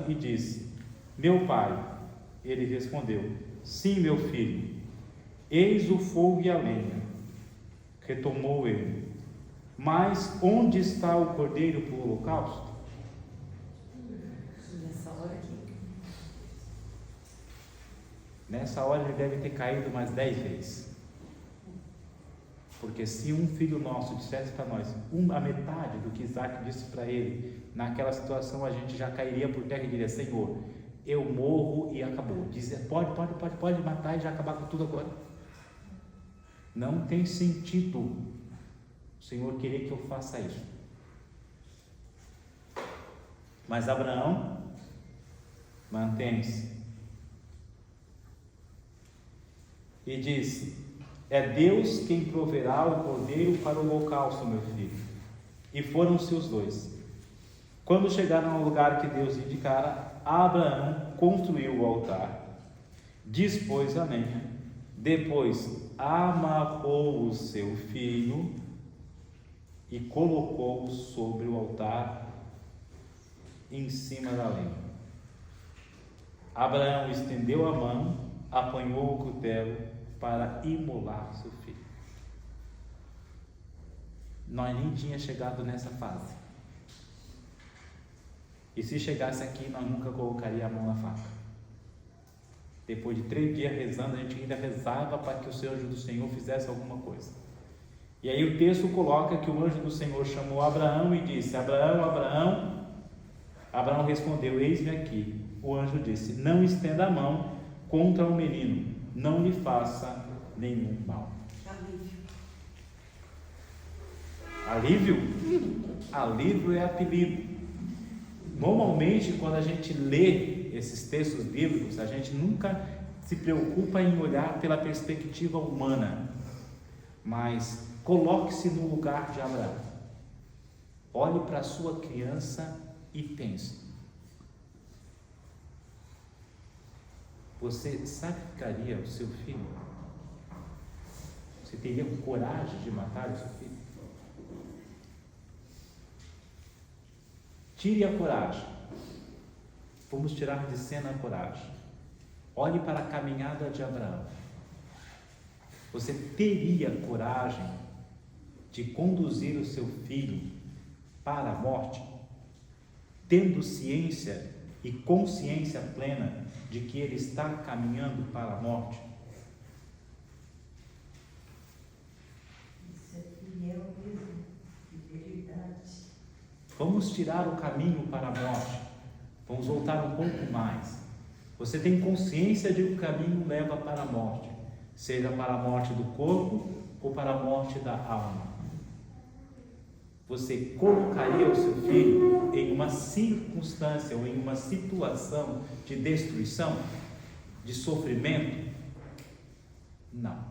Abraão e disse: meu pai. Ele respondeu: sim, meu filho, eis o fogo e a lenha. Retomou ele: mas onde está o cordeiro para o holocausto? Nessa hora ele deve ter caído umas 10 vezes. Porque se um filho nosso dissesse para nós a metade do que Isaac disse para ele, naquela situação a gente já cairia por terra e diria: Senhor, eu morro e acabou. Dizer, pode matar e já acabar com tudo agora. Não tem sentido o Senhor querer que eu faça isso. Mas Abraão mantém-se e disse: é Deus quem proverá o cordeiro para o holocausto, meu filho. E foram-se os dois. Quando chegaram ao lugar que Deus indicara, Abraão construiu o altar, dispôs a lenha, depois amarrou o seu filho e colocou-o sobre o altar em cima da lenha. Abraão estendeu a mão, apanhou o cutelo para imolar seu filho. Nós nem tínhamos chegado nessa fase. E se chegasse aqui, nós nunca colocaria a mão na faca. Depois de 3 dias rezando, a gente ainda rezava para que o anjo do Senhor fizesse alguma coisa. E aí o texto coloca que o anjo do Senhor chamou Abraão e disse: Abraão, Abraão. Abraão respondeu: eis-me aqui. O anjo disse: não estenda a mão contra o menino, não lhe faça nenhum mal. Alívio? Alívio é apelido. Normalmente, quando a gente lê esses textos bíblicos, a gente nunca se preocupa em olhar pela perspectiva humana, mas coloque-se no lugar de Abraão. Olhe para a sua criança e pense: você sacrificaria o seu filho? Você teria coragem de matar o seu filho? Tire a coragem. Vamos tirar de cena a coragem. Olhe para a caminhada de Abraão. Você teria coragem de conduzir o seu filho para a morte, tendo ciência e consciência plena de que ele está caminhando para a morte? Isso é fiel mesmo, de verdade. Vamos tirar o caminho para a morte. Vamos voltar um pouco mais. Você tem consciência de que o caminho leva para a morte, seja para a morte do corpo ou para a morte da alma. Você colocaria o seu filho em uma circunstância ou em uma situação de destruição, de sofrimento? Não.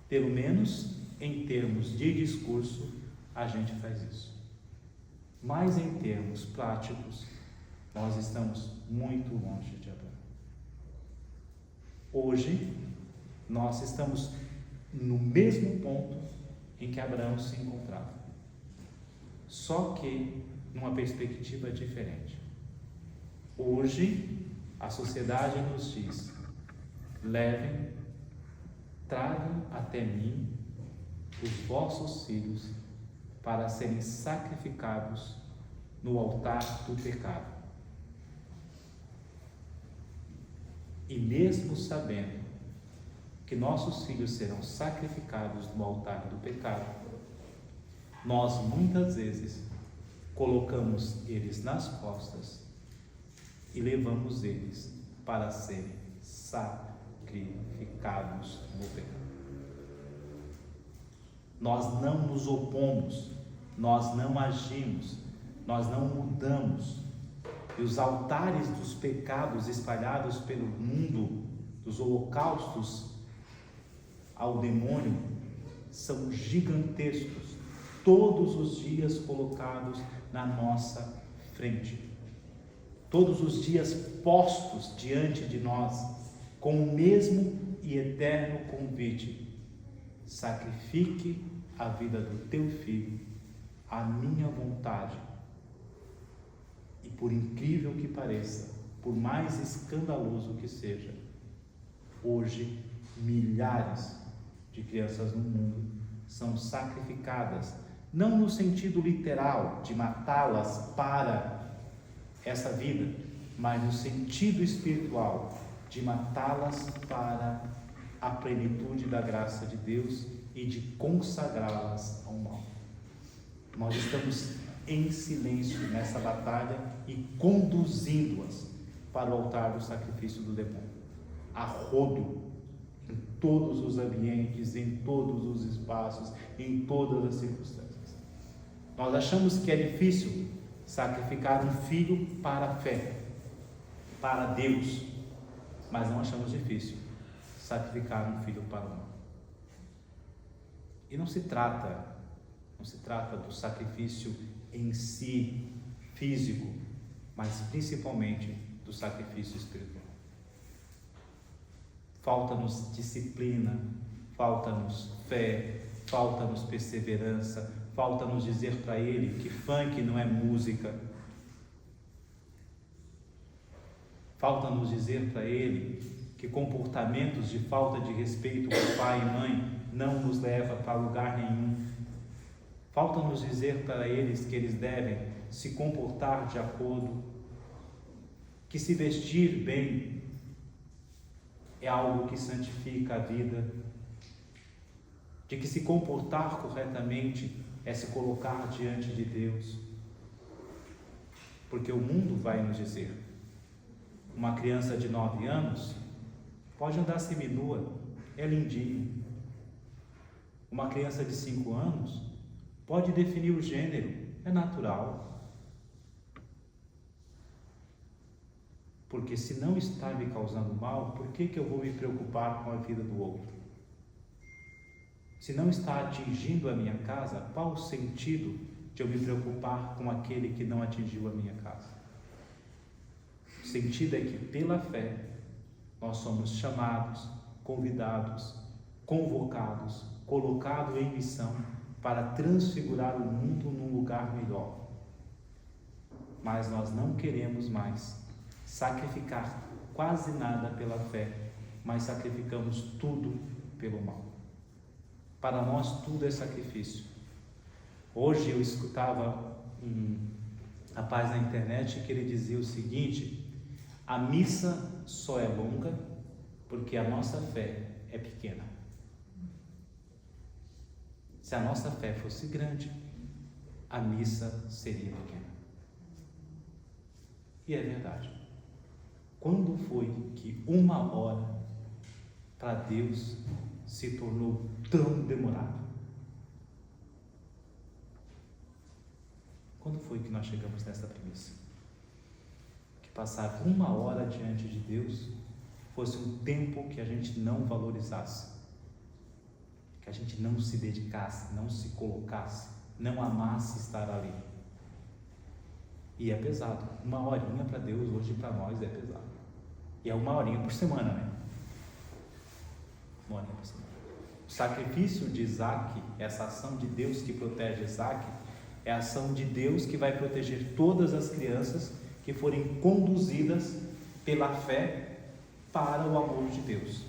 Pelo menos em termos de discurso, a gente faz isso. Mas em termos práticos, nós estamos muito longe de Abraão. Hoje, nós estamos no mesmo ponto em que Abraão se encontrava, só que numa perspectiva diferente. Hoje, a sociedade nos diz: levem, tragam até mim os vossos filhos para serem sacrificados no altar do pecado. E mesmo sabendo que nossos filhos serão sacrificados no altar do pecado, nós muitas vezes colocamos eles nas costas e levamos eles para serem sacrificados no pecado. Nós não nos opomos, nós não agimos, nós não mudamos. E os altares dos pecados espalhados pelo mundo, dos holocaustos ao demônio, são gigantescos, todos os dias colocados na nossa frente, todos os dias postos diante de nós, com o mesmo e eterno convite: sacrifique a vida do teu filho, à minha vontade, e por incrível que pareça, por mais escandaloso que seja, hoje milhares de crianças no mundo são sacrificadas, não no sentido literal de matá-las para essa vida, mas no sentido espiritual de matá-las para a plenitude da graça de Deus e de consagrá-las ao mal. Nós estamos em silêncio nessa batalha e conduzindo-as para o altar do sacrifício do demônio, a rodo, em todos os ambientes, em todos os espaços, em todas as circunstâncias. Nós achamos que é difícil sacrificar um filho para a fé, para Deus, mas não achamos difícil sacrificar um filho para o mal. E não se trata do sacrifício em si, físico, mas principalmente do sacrifício espiritual. Falta-nos disciplina, falta-nos fé, falta-nos perseverança, falta-nos dizer para ele que funk não é música. Falta-nos dizer para ele que comportamentos de falta de respeito por pai e mãe não nos leva para lugar nenhum. Falta-nos dizer para eles que eles devem se comportar de acordo, que se vestir bem é algo que santifica a vida, de que se comportar corretamente é se colocar diante de Deus, porque o mundo vai nos dizer: uma criança de 9 anos pode andar seminua, é lindinho. Uma criança de 5 anos pode definir o gênero, é natural. Porque se não está me causando mal, por que eu vou me preocupar com a vida do outro? Se não está atingindo a minha casa, qual o sentido de eu me preocupar com aquele que não atingiu a minha casa? O sentido é que pela fé nós somos chamados, convidados, convocados, colocados em missão para transfigurar o mundo num lugar melhor. Mas nós não queremos mais sacrificar quase nada pela fé, mas sacrificamos tudo pelo mal. Para nós tudo é sacrifício. Hoje eu escutava um rapaz na internet que ele dizia o seguinte: a missa só é longa porque a nossa fé é pequena. Se a nossa fé fosse grande, a missa seria pequena. E é verdade. Quando foi que 1 hora para Deus se tornou tão demorado? Quando foi que nós chegamos nessa premissa? Que passar 1 hora diante de Deus fosse um tempo que a gente não valorizasse, que a gente não se dedicasse, não se colocasse, não amasse estar ali. E é pesado. 1 horinha para Deus hoje para nós é pesado. E é 1 horinha por semana, né? 1 horinha por semana. O sacrifício de Isaac, essa ação de Deus que protege Isaac, é a ação de Deus que vai proteger todas as crianças que forem conduzidas pela fé para o amor de Deus.